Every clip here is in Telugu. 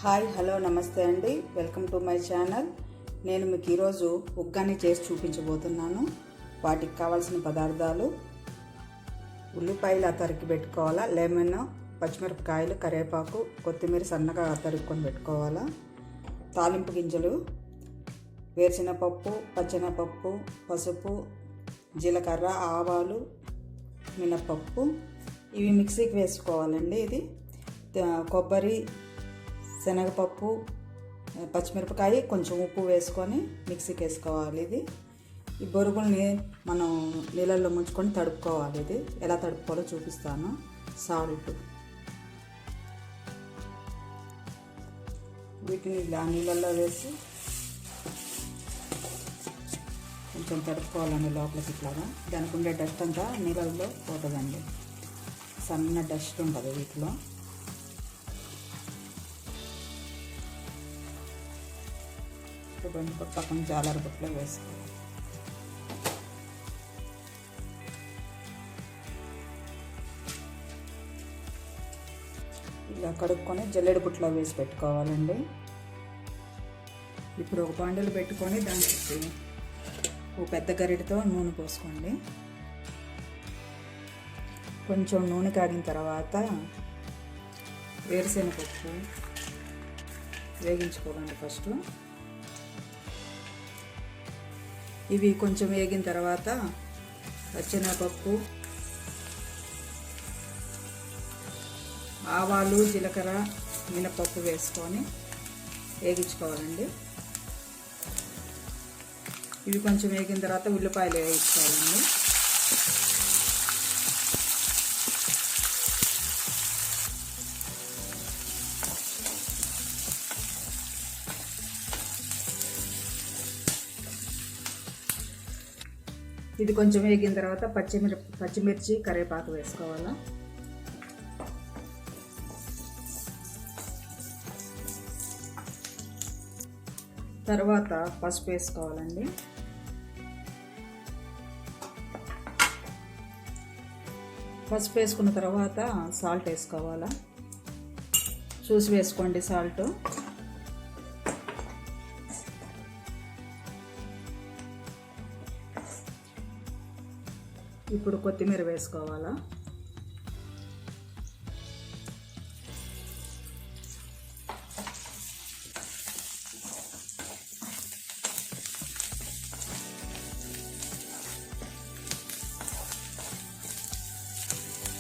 హాయ్ హలో నమస్తే అండి, వెల్కమ్ టు మై ఛానల్. నేను మీకు ఈరోజు ఉగ్గాని చేసి చూపించబోతున్నాను. వాటికి కావాల్సిన పదార్థాలు: ఉల్లిపాయలు తరిగి పెట్టుకోవాలా, లెమన్, పచ్చిమిరపకాయలు, కరివేపాకు, కొత్తిమీర సన్నగా తరుక్కొని పెట్టుకోవాలా, తాలింపు గింజలు, వేరుశనగపప్పు, పచ్చెనగపప్పు, పసుపు, జీలకర్ర, ఆవాలు, మినపప్పు. ఇవి మిక్సీకి వేసుకోవాలండి. ఇది కొబ్బరి, శనగపప్పు, పచ్చిమిరపకాయ, కొంచెం ఉప్పు వేసుకొని మిక్సీకి వేసుకోవాలి. ఈ బొరుగుల్ని మనం నీళ్ళల్లో ముంచుకొని తడుపుకోవాలి. ఇది ఎలా తడుపుకోవాలో చూపిస్తాను. సాల్ట్, వీటిని ఇలా నీళ్ళల్లో వేసి కొంచెం తడుపుకోవాలండి లోపలికి. ఇట్లాగా దానికి ఉండే డస్ట్ అంతా నీళ్ళల్లో పోతుందండి. సన్న డస్ట్ ఉంటుంది వీటిలో. పక్కన జాలర్ బుట్టలో వేసుకోవాలి. ఇలా కడుక్కొని జల్లెడ బుట్టలో వేసి పెట్టుకోవాలండి. ఇప్పుడు ఒక బాండలు పెట్టుకొని దానికి ఒక పెద్ద గరిటెతో నూనె పోసుకోండి. కొంచెం నూనె కాగిన తర్వాత వేరుశనగపప్పు వేగించుకోవాలండి. ఫస్ట్ ఇవి కొంచెం వేగిన తర్వాత పచ్చెనగపప్పు, ఆవాలు, జీలకర్ర, మినపప్పు వేసుకొని వేగించుకోవాలండి. ఇవి కొంచెం వేగిన తర్వాత ఉల్లిపాయలు వేయించుకోవాలండి. ఇది కొంచెం వేగిన తర్వాత పచ్చిమిర్చి, కరివేపాకు వేసుకోవాలా. తర్వాత పసుపు వేసుకోవాలండి. పసుపు వేసుకున్న తర్వాత సాల్ట్ వేసుకోవాలా. చూసి వేసుకోండి సాల్ట్. ఇప్పుడు కొత్తిమీర వేసుకోవాలా.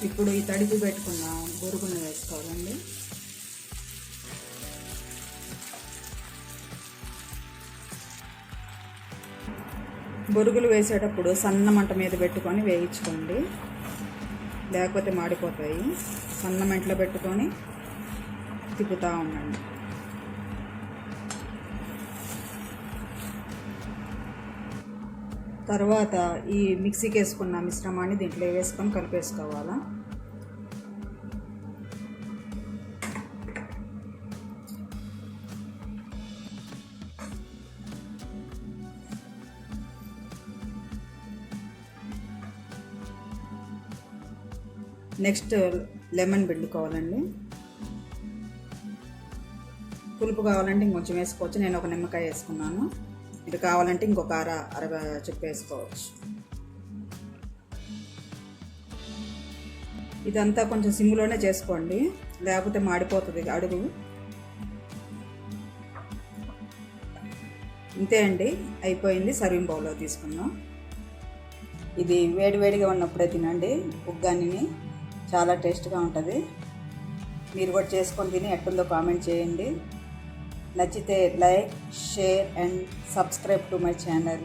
ఇప్పుడు ఈ తడిపి పెట్టుకున్న బొరుగును వేసుకోవాలండి. బొరుగులు వేసేటప్పుడు సన్న మంట మీద పెట్టుకొని వేయించుకోండి, లేకపోతే మాడిపోతాయి. సన్న మంటలో పెట్టుకొని తిప్పుతూ ఉండండి. తర్వాత ఈ మిక్సీకి వేసుకున్న మిశ్రమాన్ని దీంట్లో వేసుకొని కలిపేసుకోవాలా. Next lemon పిండుకోవాలండి. పులుపు కావాలంటే ఇంకొంచెం వేసుకోవచ్చు. నేను ఒక నిమ్మకాయ వేసుకున్నాను. ఇది కావాలంటే ఇంకొక అర చెప్పు వేసుకోవచ్చు. ఇదంతా కొంచెం సిమ్లోనే చేసుకోండి, లేకపోతే మాడిపోతుంది అడుగు. ఇంతే అండి, అయిపోయింది. సర్వింగ్ బౌల్లో తీసుకుందాం. ఇది వేడివేడిగా ఉన్నప్పుడే తినండి. ఉగ్గానిని చాలా టేస్ట్గా ఉంటుంది. మీరు కూడా చేసుకొని తిని ఎట్టుందో కామెంట్ చేయండి. నచ్చితే like, share and subscribe to my channel.